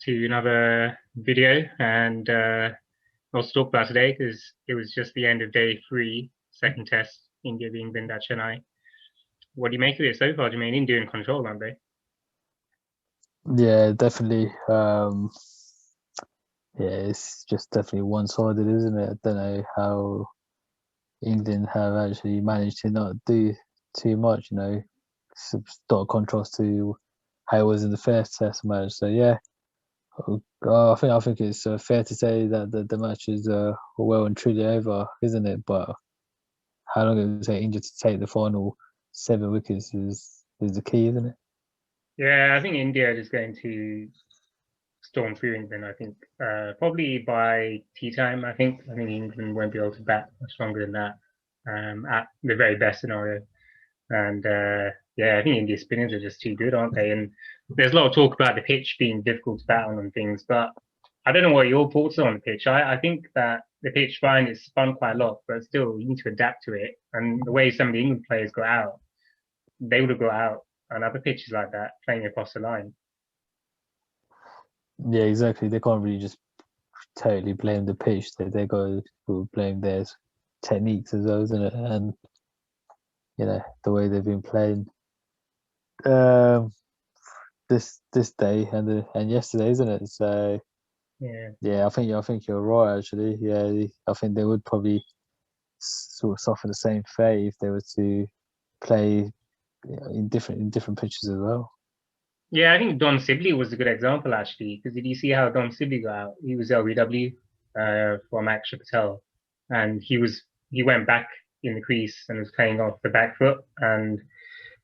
to another video, and I'll talk about today because it was just the end of day three, second test, India v England at Chennai. What do you make of it so far? Do you mean India in control, aren't they? Yeah, definitely. Yeah, it's just definitely one-sided, isn't it? I don't know how England have actually managed to not do too much. Stark contrast to how it was in the first Test match. So yeah, I think it's fair to say that the match is well and truly over, isn't it? But how long it will take India to take the final 7 wickets is the key, isn't it? Yeah, I think India is going to storm through England. I think probably by tea time. I think England won't be able to bat much longer than that at the very best scenario. And yeah, I think India's spinners are just too good, aren't they? And there's a lot of talk about the pitch being difficult to bat on and things, but I don't know what your thoughts are on the pitch. I think that the pitch fine is spun quite a lot, but still you need to adapt to it. And the way some of the England players got out, they would have got out on other pitches like that, playing across the line. Yeah, exactly. They can't really just totally blame the pitch. They got to blame their techniques as well, isn't it? And the way they've been playing um, this day and yesterday, isn't it? So yeah, I think you're right. Actually, yeah, I think they would probably sort of suffer the same fate if they were to play in different pitches as well. Yeah, I think Don Sibley was a good example actually, because did you see how Don Sibley got out? He was LBW from Akshar Patel, and he went back in the crease and was playing off the back foot, and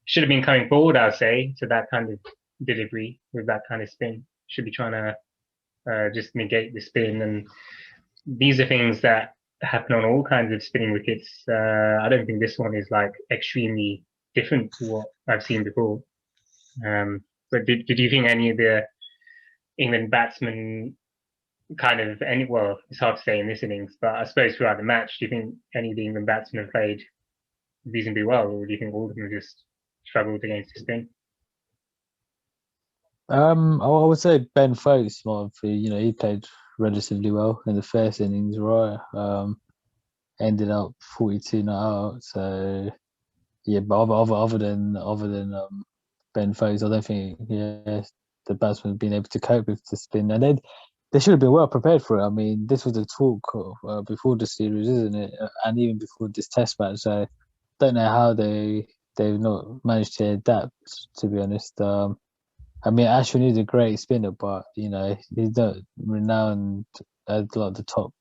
should have been coming forward, I'd say, to that kind of delivery with that kind of spin. Should be trying to just negate the spin, and these are things that happen on all kinds of spinning wickets. I don't think this one is like extremely different to what I've seen before. But did you think any of the England batsmen kind of well, it's hard to say in this innings, but I suppose throughout the match, do you think any of the England batsmen have played reasonably well, or do you think all of them just struggled against the spin? I would say Ben Foakes he played relatively well in the first innings, right? Ended up 42 not out. So yeah, but other than Ben Foakes, I don't think the batsmen have been able to cope with the spin, and they should have been well prepared for it. I mean, this was the talk before the series, isn't it? And even before this Test match. So don't know how they've not managed to adapt. To be honest, I mean, Ashwin is a great spinner, but he's not renowned as like the top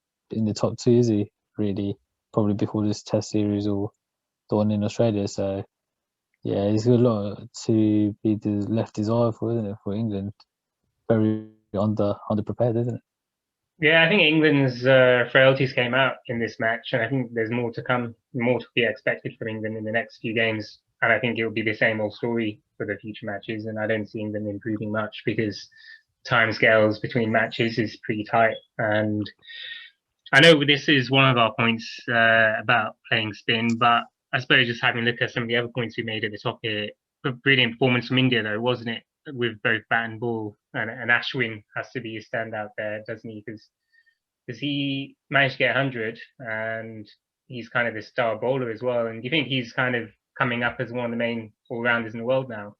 two, is he? Really, probably before this Test series or the one in Australia. So yeah, he's got a lot to be left his eye for, isn't it? For England, very underprepared, isn't it? Yeah, I think England's frailties came out in this match, and I think there's more to come, more to be expected from England in the next few games. And I think it will be the same old story for the future matches. And I don't see England improving much because timescales between matches is pretty tight. And I know this is one of our points about playing spin, but I suppose just having a look at some of the other points we made at the top here, a brilliant performance from India, though, wasn't it? With both bat and ball, and Ashwin has to be a standout there, doesn't he? Because he managed to get 100, and he's kind of the star bowler as well. And do you think he's kind of coming up as one of the main all rounders in the world now?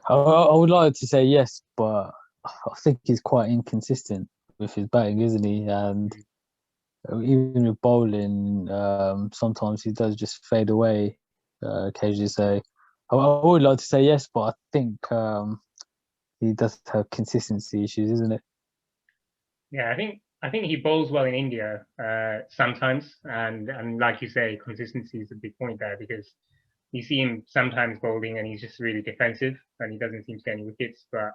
I would like to say yes, but I think he's quite inconsistent with his batting, isn't he? And even with bowling, sometimes he does just fade away occasionally. So I would like to say yes, but I think he does have consistency issues, isn't it? Yeah, I think he bowls well in India sometimes, and like you say, consistency is a big point there because you see him sometimes bowling and he's just really defensive and he doesn't seem to get any wickets. But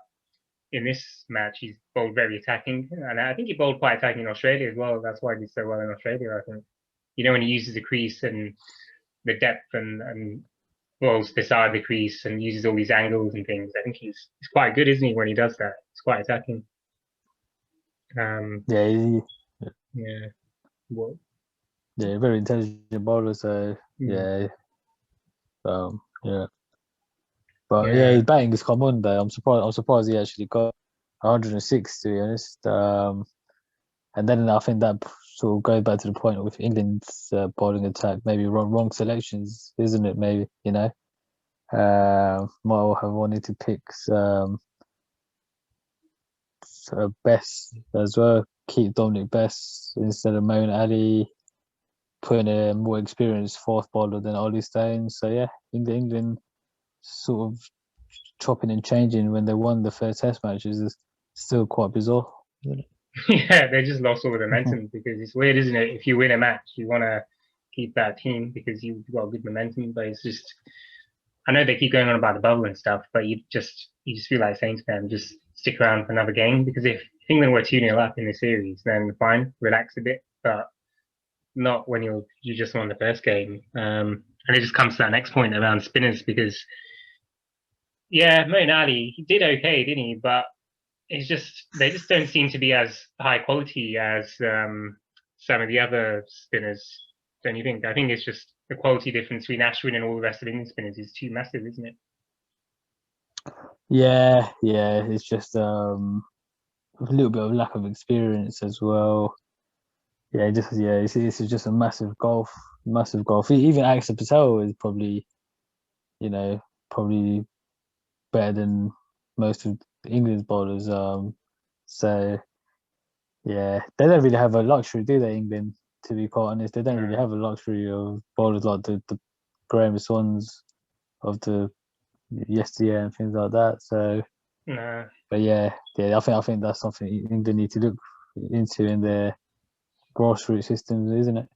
in this match, he's bowled very attacking, and I think he bowled quite attacking in Australia as well. That's why he did so well in Australia. I think when he uses the crease and the depth and bowls beside the crease and uses all these angles and things. I think he's quite good, isn't he? When he does that, it's quite attacking. Yeah, Yeah. What? yeah, very intelligent bowler. So Mm. yeah, yeah. But yeah, his Yeah. batting has come on though. I'm surprised. I'm surprised he actually got 106 to be honest. And then I think that sort of goes back to the point with England's bowling attack. Maybe wrong selections, isn't it? Maybe might have wanted to pick Best as well. Keep Dominic Best instead of Moeen Ali, putting a more experienced fourth bowler than Ollie Stones. So yeah, England sort of chopping and changing when they won the first Test matches is still quite bizarre. Yeah, they just lost all the momentum because it's weird, isn't it? If you win a match, you want to keep that team because you've got good momentum. But it's just, I know they keep going on about the bubble and stuff, but you just feel like saying to them, just stick around for another game because if England were 2-0 up in the series, then fine, relax a bit, but not when you just won the first game. And it just comes to that next point around spinners because yeah, Moeen Ali, he did okay, didn't he? But it's just they just don't seem to be as high quality as some of the other spinners. Don't you think? I think it's just the quality difference between Ashwin and all the rest of England spinners is too massive, isn't it? Yeah. It's just a little bit of lack of experience as well. It's just a massive golf. Even Axel Patel is probably you know probably better than most of England's bowlers. So yeah, they don't really have a luxury, do they? England, to be quite honest, they don't really No, have a luxury of bowlers like the Graham Swans of the yesteryear and things like that. So, no. but yeah, I think that's something England need to look into in their grassroots systems, isn't it?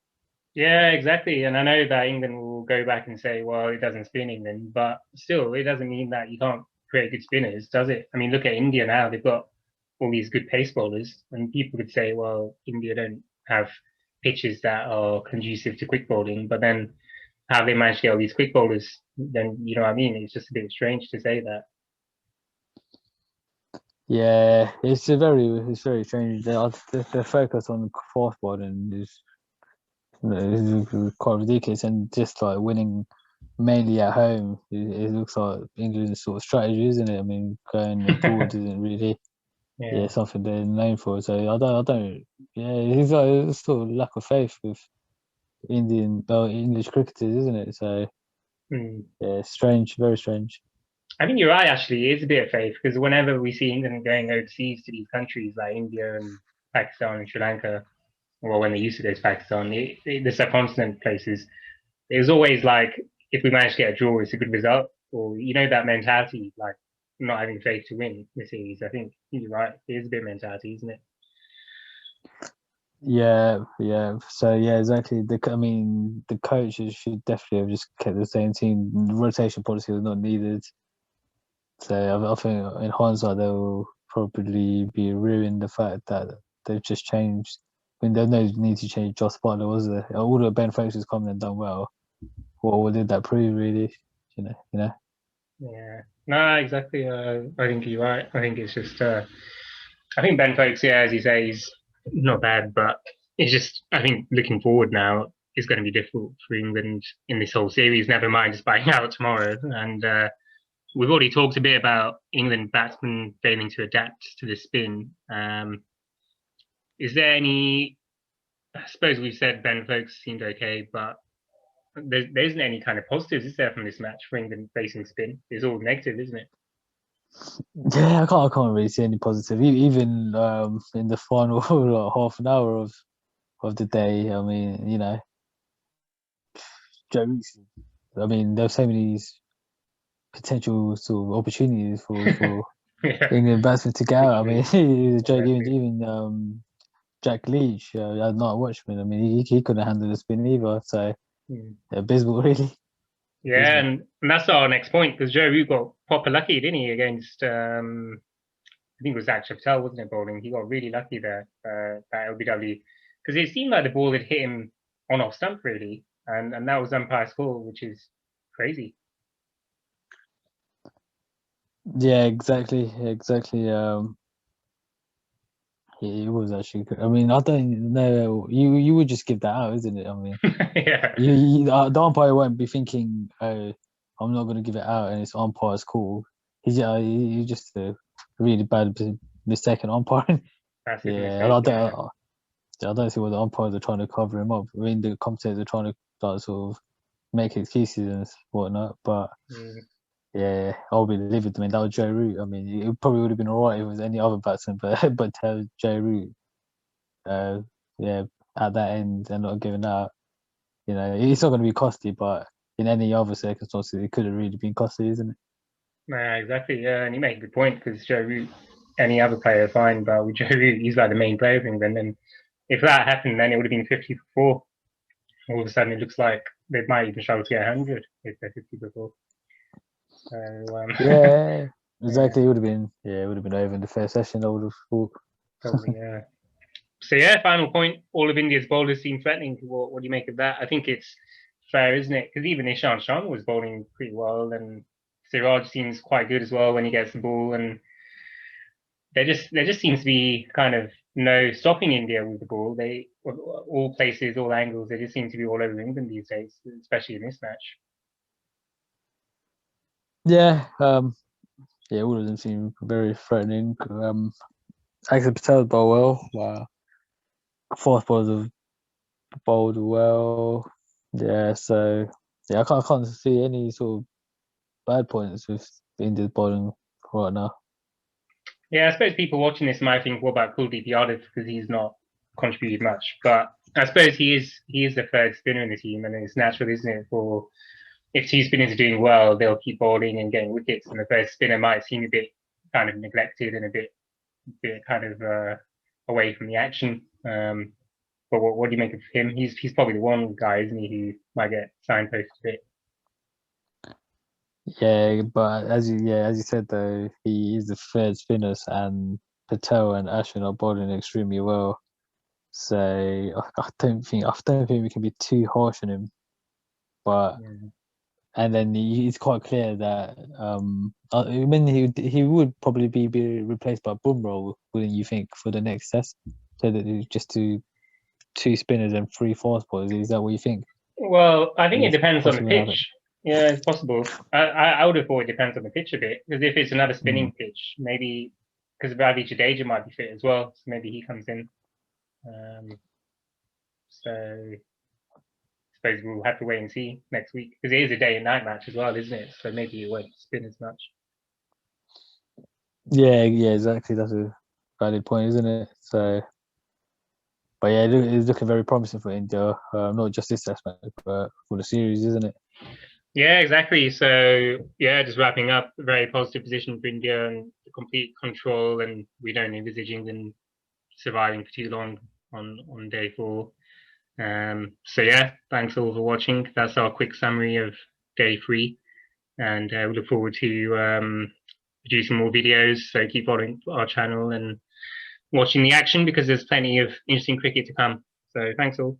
Yeah, exactly. And I know that England will go back and say, well, it doesn't spin England, but still, it doesn't mean that you can't create good spinners, does it? I mean, look at India now. They've got all these good pace bowlers, and people could say, well, India don't have pitches that are conducive to quick bowling, but then how they manage to get all these quick bowlers, then you know what I mean? It's just a bit strange to say that. Yeah, it's very strange. The focus on fourth bowling is quite ridiculous, and just like winning mainly at home, it looks like England's sort of strategy, isn't it? I mean, going abroad isn't really Yeah. something they're known for. So I don't yeah, it's like a sort of lack of faith with English cricketers, isn't it? So Hmm. yeah, strange, very strange. I think you're right, actually. It is a bit of faith because whenever we see England going overseas to these countries like India and Pakistan and Sri Lanka, well, when they used to go to Pakistan, the subcontinent places, it was always like, if we manage to get a draw, it's a good result. Or, you know, that mentality, like not having faith to win the series. I think you're right. It is a bit of mentality, isn't it? Yeah. So yeah, exactly. I mean, the coaches should definitely have just kept the same team. The rotation policy was not needed. So I think in hindsight, they will probably be ruined the fact that they've just changed. I mean, there's no need to change Joss Butler, was there? All the Ben Foakes has come and done well. What did that prove, really? You know. Yeah. No, exactly. I think you're right. I think it's just, I think Ben Folks, yeah, as you say, he's not bad, but it's just, I think looking forward now is going to be difficult for England in this whole series, never mind just buying out tomorrow. And we've already talked a bit about England batsmen failing to adapt to the spin. Is there any, I suppose we've said Ben Folks seemed okay, but there isn't any kind of positives, is there, from this match for England facing spin? It's all negative, isn't it? Yeah, I can't really see any positive. Even in the final like half an hour of the day, I mean, Joe Root, I mean, there were so many potential sort of opportunities for Yeah, England batsmen to get out. I mean, literally, it was a joke. Even exactly. even Jack Leach, not a watchman. I mean, he couldn't handle the spin either. So Hmm. abysmal, really Yeah, abysmal. and that's our next point because Joe Root got proper lucky, didn't he, against I think it was Zach Patel, wasn't it, bowling? He got really lucky there, that LBW, because it seemed like the ball had hit him on off stump really, and that was umpire's call, which is crazy. Yeah, exactly. It was actually. I mean, I don't know. You would just give that out, isn't it? I mean, Yeah, the umpire won't be thinking, oh, I'm not going to give it out, and it's umpire's call. He's just a really bad mistake in umpiring. Massive Yeah, mistake. Yeah. I don't see what the umpires are trying to cover him up. I mean, the commentators are trying to like, sort of make excuses and whatnot, but Mm. yeah, I'll be livid. I mean, that was Joe Root. I mean, it probably would have been alright if it was any other batsman, but to have Joe Root, yeah, at that end and not giving out, it's not going to be costly, but in any other circumstances, it could have really been costly, isn't it? Nah, exactly. Yeah, and you make a good point because Joe Root, any other player, fine, but with Joe Root, he's like the main player of England. And if that happened, then it would have been 50 for 4. All of a sudden, it looks like they might even struggle to get 100 if they're 50 for 4. So, Yeah, yeah, exactly. It would have been over in the first session. I would have thought. probably, yeah. So, yeah, final point. All of India's bowlers seem threatening. What do you make of that? I think it's fair, isn't it? Because even Ishan Sharma was bowling pretty well, and Siraj seems quite good as well when he gets the ball. And there just seems to be kind of no stopping India with the ball. They all places, all angles. They just seem to be all over England these days, especially in this match. Yeah, all of them seem very threatening. Axel Patel bowled well. Fourth bowlers have bowled well. Yeah, so yeah, I can't see any sort of bad points with India's bowling right now. Yeah, I suppose people watching this might think, what about Kuldeep Yadav because he's not contributed much, but I suppose he is the third spinner in the team, and it's natural, isn't it? For if two spinners are doing well, they'll keep bowling and getting wickets, and the first spinner might seem a bit kind of neglected and a bit kind of away from the action. But what do you make of him? He's probably the one guy, isn't he, who might get signposted a bit. Yeah, but as you said though, he is the third spinners, and Patel and Ashwin are bowling extremely well. So I don't think we can be too harsh on him. But Yeah. and then it's quite clear that I mean he would probably be replaced by Bumrah, wouldn't you think, for the next test? So that it's just two spinners and three fast bowlers. Is that what you think Well, I think it is depends on the possibly gonna happen? pitch. Yeah, it's possible. I would have thought it depends on the pitch a bit because if it's another Mm. spinning pitch, maybe because Ravi Jadeja might be fit as well, so maybe he comes in. So I suppose we'll have to wait and see next week because it is a day and night match as well, isn't it? So maybe it won't spin as much. Yeah, exactly. That's a valid point, isn't it? So, but yeah, it's looking very promising for India. Not just this test match, but for the series, isn't it? Yeah, exactly. So yeah, just wrapping up, a very positive position for India and complete control, and we don't envisage England surviving for too long on day 4. So yeah, thanks all for watching. That's our quick summary of day 3, and we look forward to producing more videos. So keep following our channel and watching the action because there's plenty of interesting cricket to come. So thanks all.